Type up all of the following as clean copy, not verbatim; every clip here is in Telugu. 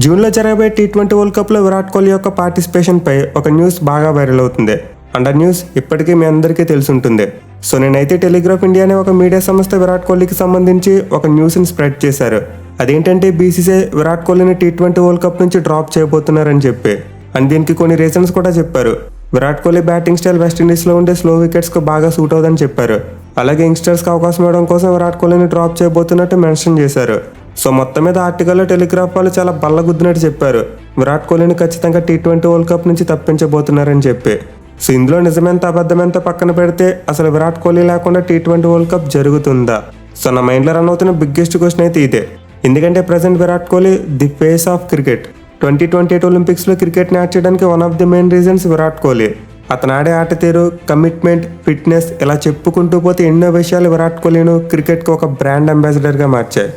జూన్లో జరగబోయే టీ20 వరల్డ్ కప్లో విరాట్ కోహ్లీ యొక్క పార్టిసిపేషన్పై ఒక న్యూస్ బాగా వైరల్ అవుతుంది. అండ్ ఆ న్యూస్ ఇప్పటికీ మీ అందరికీ తెలిసి ఉంటుంది. సో నేనైతే టెలిగ్రాఫ్ ఇండియా అనే ఒక మీడియా సంస్థ విరాట్ కోహ్లీకి సంబంధించి ఒక న్యూస్ని స్ప్రెడ్ చేశారు. అదేంటంటే బీసీసీఐ విరాట్ కోహ్లీని టీ20 వరల్డ్ కప్ నుంచి డ్రాప్ చేయబోతున్నారని చెప్పి. అండ్ దీనికి కొన్ని రీజన్స్ కూడా చెప్పారు. విరాట్ కోహ్లీ బ్యాటింగ్ స్టైల్ వెస్టిండీస్లో ఉండే స్లో వికెట్స్కు బాగా సూట్ అవుదని చెప్పారు. అలాగే యంగ్స్టర్స్కి అవకాశం ఇవ్వడం కోసం విరాట్ కోహ్లీని డ్రాప్ చేయబోతున్నట్టు మెన్షన్ చేశారు. సో మొత్తం మీద ఆర్టికల్లో టెలిగ్రాఫ్ వాళ్ళు చాలా బల్లగుద్దినట్టు చెప్పారు. విరాట్ కోహ్లీని ఖచ్చితంగా టీ20 వరల్డ్ కప్ నుంచి తప్పించబోతున్నారని చెప్పి. సో ఇందులో నిజమెంత అబద్ధమెంత పక్కన పెడితే అసలు విరాట్ కోహ్లీ లేకుండా టీ20 వరల్డ్ కప్ జరుగుతుందా? సో నా మైండ్లో రన్ అవుతున్న బిగ్గెస్ట్ క్వశ్చన్ అయితే ఇదే. ఎందుకంటే present Virat Kohli the face of cricket. 2028 ఒలింపిక్స్లో క్రికెట్ని యాడ్ చేయడానికి one of the main reasons Virat Kohli. అతను ఆడే ఆట తీరు, కమిట్మెంట్, ఫిట్నెస్ ఇలా చెప్పుకుంటూ పోతే ఎన్నో విషయాలు విరాట్ కోహ్లీను క్రికెట్కి ఒక బ్రాండ్ అంబాసిడర్గా మార్చాయి.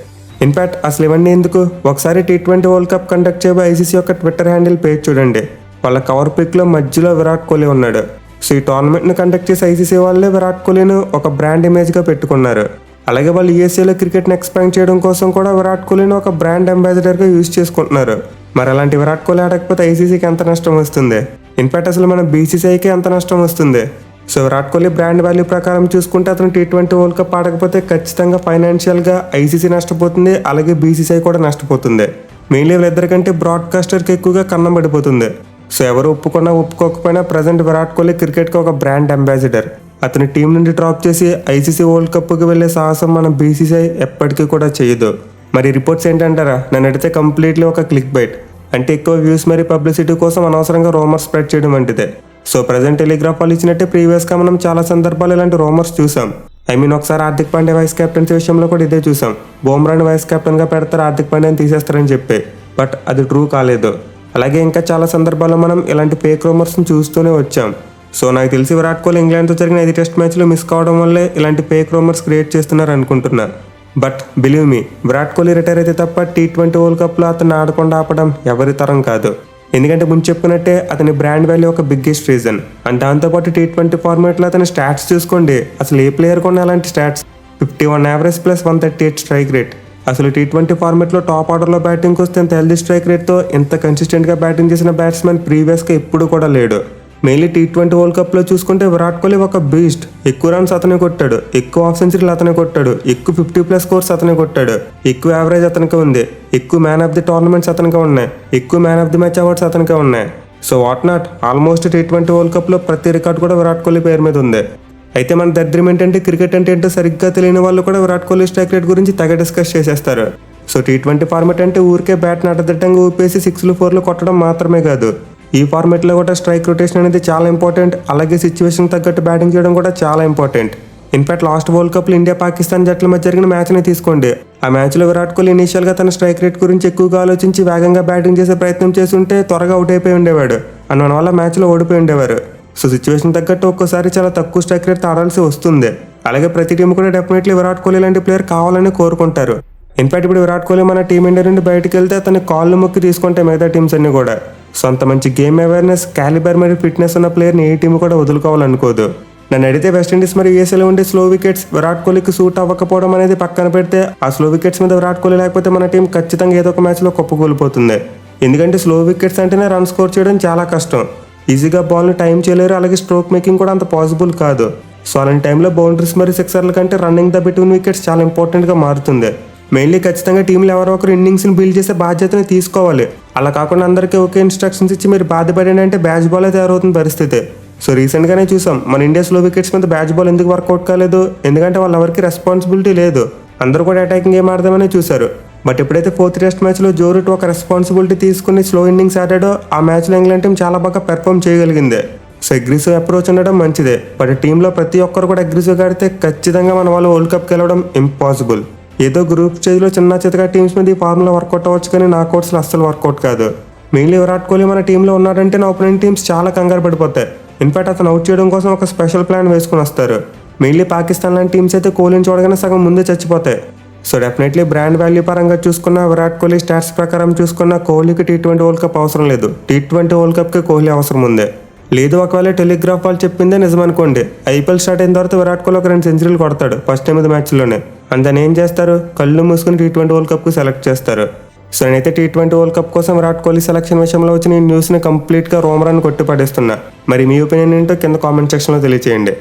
ఇన్ఫ్యాక్ట్ అసలు ఇవన్నీ ఎందుకు, ఒకసారి టీ20 వరల్డ్ కప్ కండక్ట్ చేయబోయే ఐసీసీ యొక్క ట్విట్టర్ హ్యాండిల్ పేజ్ చూడండి. వాళ్ళ కవర్ పిక్లో మధ్యలో విరాట్ కోహ్లీ ఉన్నాడు. సో ఈ టోర్నమెంట్ను కండక్ట్ చేసే ఐసీసీ వాళ్ళే విరాట్ కోహ్లీను ఒక బ్రాండ్ ఇమేజ్గా పెట్టుకున్నారు. అలాగే వాళ్ళు యూఎస్ఏలో క్రికెట్ని ఎక్స్పాండ్ చేయడం కోసం కూడా విరాట్ కోహ్లీని ఒక బ్రాండ్ అంబాసిడర్గా యూజ్ చేసుకుంటున్నారు. మరి అలాంటి విరాట్ కోహ్లీ ఆడకపోతే ఐసీసీకి ఎంత నష్టం వస్తుంది? ఇన్ఫ్యాక్ట్ అసలు మన బీసీసీఐకి ఎంత నష్టం వస్తుంది? So Virat Kohli brand value ప్రకారం చూసుకుంటే అతను టీ20 వరల్డ్ కప్ ఆడకపోతే ఖచ్చితంగా ఫైనాన్షియల్గా ఐసీసీ నష్టపోతుంది, అలాగే బీసీసీఐ కూడా నష్టపోతుంది. మెయిన్లీ వీళ్ళిద్దరికంటే బ్రాడ్కాస్టర్కి ఎక్కువగా కన్నం పడిపోతుంది. సో ఎవరు ఒప్పుకున్నా ఒప్పుకోకపోయినా ప్రజెంట్ విరాట్ కోహ్లీ క్రికెట్కి ఒక బ్రాండ్ అంబాసిడర్. అతని టీం నుండి డ్రాప్ చేసి ఐసీసీ వరల్డ్ కప్కి వెళ్ళే సాహసం మన బీసీసీఐ ఎప్పటికీ కూడా చేయదు. మరి రిపోర్ట్స్ ఏంటంటారా? నన్ను అడిగితే కంప్లీట్లీ ఒక క్లిక్ బైట్. అంటే ఎక్కువ వ్యూస్ మరియు పబ్లిసిటీ కోసం అనవసరంగా రూమర్స్ స్ప్రెడ్ చేయడం వంటిదే. సో ప్రజెంట్ టెలిగ్రాఫ్ వాళ్ళు ఇచ్చినట్టే ప్రీవియస్గా మనం చాలా సందర్భాలు ఇలాంటి రూమర్స్ చూసాం. ఒకసారి హార్దిక్ పాండ్యా వైస్ కెప్టెన్సీ విషయంలో కూడా ఇదే చూసాం. బుమ్రాని వైస్ కెప్టెన్గా పెడతారు, హార్దిక్ పాండ్యాని తీసేస్తారని చెప్పి. బట్ అది ట్రూ కాలేదు. అలాగే ఇంకా చాలా సందర్భాల్లో మనం ఇలాంటి ఫేక్ రూమర్స్ని చూస్తూనే వచ్చాం. సో నాకు తెలిసి విరాట్ కోహ్లీ ఇంగ్లాండ్తో జరిగిన 5 టెస్ట్ మ్యాచ్లో మిస్ కావడం వల్లే ఇలాంటి ఫేక్ రూమర్స్ క్రియేట్ చేస్తున్నారు అనుకుంటున్నా. But believe me, Virat Kohli retire అయితే తప్ప టీ20 వరల్డ్ కప్లో అతన్ని ఆడకుండా ఆపడం ఎవరి తరం కాదు. ఎందుకంటే ముందు చెప్పుకున్నట్టే అతని బ్రాండ్ వాల్యూ ఒక బిగ్గెస్ట్ రీజన్. అండ్ దాంతోపాటు టీ20 ఫార్మాట్లో అతని స్టాట్స్ చూసుకోండి. అసలు ఏ ప్లేయర్ కొన్నా అలాంటి stats 51 average plus 138 strike rate. అసలు టీ20 ఫార్మాట్లో టాప్ ఆర్డర్లో బ్యాటింగ్కి వస్తే ఇంత హెల్దీ స్ట్రైక్ రేట్తో ఇంత కన్సిస్టెంట్గా బ్యాటింగ్ చేసిన బ్యాట్స్మెన్ ప్రీవియస్గా ఎప్పుడు కూడా లేడు. మెయిన్లీ టీ20 వరల్డ్ కప్లో చూసుకుంటే విరాట్ కోహ్లీ ఒక బీస్ట్. ఎక్కువ రన్స్ అతనే కొట్టాడు, ఎక్కువ హాఫ్ సెంచరీలు అతనే కొట్టాడు, ఎక్కువ 50+ స్కోర్స్ అతనే కొట్టాడు, ఎక్కువ యావరేజ్ అతనికి ఉంది, ఎక్కువ మ్యాన్ ఆఫ్ ది టోర్నమెంట్స్ అతనికే ఉన్నాయి, ఎక్కువ man of the match awards అతనికే ఉన్నాయి. So what not, almost T20 world కప్లో ప్రతి రికార్డు కూడా విరాట్ కోహ్లీ పేరు మీద ఉంది. అయితే మన దరిద్రం ఏంటంటే క్రికెట్ అంటే ఏంటో సరిగ్గా తెలియని వాళ్ళు కూడా విరాట్ కోహ్లీ స్ట్రైక్ రేట్ గురించి తెగ డిస్కస్ చేసేస్తారు. సో టీ20 ఫార్మాట్ అంటే ఊరికే బ్యాట్ని అడ్డదిడ్డంగా ఊపేసి 6లు 4లు కొట్టడం మాత్రమే కాదు. ఈ ఫార్మాట్లో కూడా స్ట్రైక్ రొటేషన్ అనేది చాలా ఇంపార్టెంట్. అలాగే సిచ్యువేషన్ తగ్గట్టు బ్యాటింగ్ చేయడం కూడా చాలా ఇంపార్టెంట్. ఇన్ఫాక్ట్ లాస్ట్ వరల్డ్ కప్లో ఇండియా పాకిస్తాన్ జట్ల మధ్య జరిగిన మ్యాచ్ని తీసుకోండి. ఆ మ్యాచ్లో విరాట్ కోహ్లీ ఇనీషియల్గా తన స్ట్రైక్ రేట్ గురించి ఎక్కువగా ఆలోచించి వేగంగా బ్యాటింగ్ చేసే ప్రయత్నం చేస్తుంటే త్వరగా అవుట్ అయిపోయి ఉండేవాడు. అండ్ మన వల్ల మ్యాచ్లో ఓడిపోయి ఉండేవారు. సో సిచ్యువేషన్ తగ్గట్టు ఒక్కోసారి చాలా తక్కువ స్ట్రైక్ రేట్ ఆడాల్సి వస్తుంది. అలాగే ప్రతి టీం కూడా డెఫినెట్లీ విరాట్ కోహ్లీ లాంటి ప్లేయర్ కావాలని కోరుకుంటారు. ఇన్ఫాక్ట్ ఇప్పుడు విరాట్ కోహ్లీ మన టీమిండియా నుండి బయటకు వెళ్తే అతని కాళ్ళు మొక్కి తీసుకుంటే మిగతా టీమ్స్ అన్ని కూడా. సో అంత మంచి గేమ్ అవేర్నెస్, క్యాలిబర్ మరియు ఫిట్నెస్ ఉన్న ప్లేయర్ని ఏ టీం కూడా వదులుకోవాలనుకోదు. నన్ను అడిగితే వెస్టిండీస్ మరియు యూఎస్ఏలో ఉండే స్లో వికెట్స్ విరాట్ కోహ్లీకి సూట్ అవ్వకపోవడం అనేది పక్కన పెడితే ఆ స్లో వికెట్స్ మీద విరాట్ కోహ్లీ లేకపోతే మన టీం ఖచ్చితంగా ఏదో ఒక మ్యాచ్లో కుప్పకూలిపోతుంది. ఎందుకంటే స్లో వికెట్స్ అంటేనే రన్ స్కోర్ చేయడం చాలా కష్టం. ఈజీగా బాల్ని టైం చేయలేరు, అలాగే స్ట్రోక్ మేకింగ్ కూడా అంత పాసిబుల్ కాదు. సో అలాంటి టైంలో బౌండరీస్ మరియు సిక్సర్ల కంటే రన్నింగ్ ద బిట్వీన్ వికెట్స్ చాలా ఇంపార్టెంట్గా మారుతుంది. మెయిన్లీ ఖచ్చితంగా టీంలో ఎవరో ఒకరు ఇన్నింగ్స్ని బిల్డ్ చేసే బాధ్యతని తీసుకోవాలి. అలా కాకుండా అందరికీ ఒకే ఇన్స్ట్రక్షన్స్ ఇచ్చి మీరు బాధపడండి అంటే బ్యాచ్ బాలే తయారవుతున్న పరిస్థితి. సో రీసెంట్గానే చూసాం మన ఇండియా స్లో వికెట్స్ మీద బ్యాచ్ బాల్ ఎందుకు వర్కౌట్ కాలేదు, ఎందుకంటే వాళ్ళు ఎవరికి రెస్పాన్సిబిలిటీ లేదు. అందరూ కూడా అటాకింగ్ గేమ్ ఆడదామని చూశారు. బట్ ఎప్పుడైతే 4th టెస్ట్ మ్యాచ్లో జో రూట్ ఒక రెస్పాన్సిబిలిటీ తీసుకుని స్లో ఇన్నింగ్స్ ఆడాడో ఆ మ్యాచ్లో ఇంగ్లాండ్ టీం చాలా బాగా పెర్ఫామ్ చేయగలిగింది. సో అగ్రెసివ్ అప్రోచ్ ఉండడం మంచిదే. బట్ టీంలో ప్రతి ఒక్కరు కూడా అగ్రెసివ్గా ఆడితే ఖచ్చితంగా మన వాళ్ళు వరల్డ్ కప్కి వెళ్ళడం ఇంపాసిబుల్. ఏదో గ్రూప్ స్టేజ్లో చిన్న చితగా టీమ్స్ మీద ఈ ఫార్ములా వర్కౌట్ అవ్వచ్చు, కానీ నాకౌట్స్లో అస్సలు వర్కౌట్ కాదు. మెయిన్లీ విరాట్ కోహ్లీ మన టీంలో ఉన్నాడంటే నా ఓపెనింగ్ టీమ్స్ చాలా కంగారు పడిపోతాయి. ఇన్ఫాక్ట్ అతను అవుట్ చేయడం కోసం ఒక స్పెషల్ ప్లాన్ వేసుకుని వస్తారు. మెయిన్లీ పాకిస్తాన్ లాంటి టీమ్స్ అయితే కోహ్లీని చూడగానే సగం ముందే చచ్చిపోతాయి. సో డెఫినెట్లీ బ్రాండ్ వాల్యూ పరంగా చూసుకున్న, విరాట్ కోహ్లీ స్టాట్స్ ప్రకారం చూసుకున్న కోహ్లీకి టీ20 వరల్డ్ కప్ అవసరం లేదు. టీ20 వరల్డ్ కప్కి కోహ్లీ అవసరం ఉంది. లేదు ఒకవేళ టెలిగ్రాఫ్ వాళ్ళు చెప్పిందే నిజమనుకోండి, ఐపీఎల్ స్టార్ట్ అయిన తర్వాత విరాట్ కోహ్లీ ఒక 2 సెంచరీలు కొడతాడు ఫస్ట్ 8 మ్యాచ్లోనే. అండ్ దాన్ని ఏం చేస్తారు, కళ్ళు మూసుకుని టీ20 వరల్డ్ కప్కి సెలెక్ట్ చేస్తారు. సో నేనైతే T20 వరల్డ్ కప్ కోసం విరాట్ కోహ్లీ సెలక్షన్ విషయంలో వచ్చిన ఈ న్యూస్ని కంప్లీట్గా రోమరాన్ని కొట్టి పడేస్తున్నా. మరి మీ ఒపీనియన్ ఏంటో కింద కామెంట్ సెక్షన్లో తెలియచేయండి.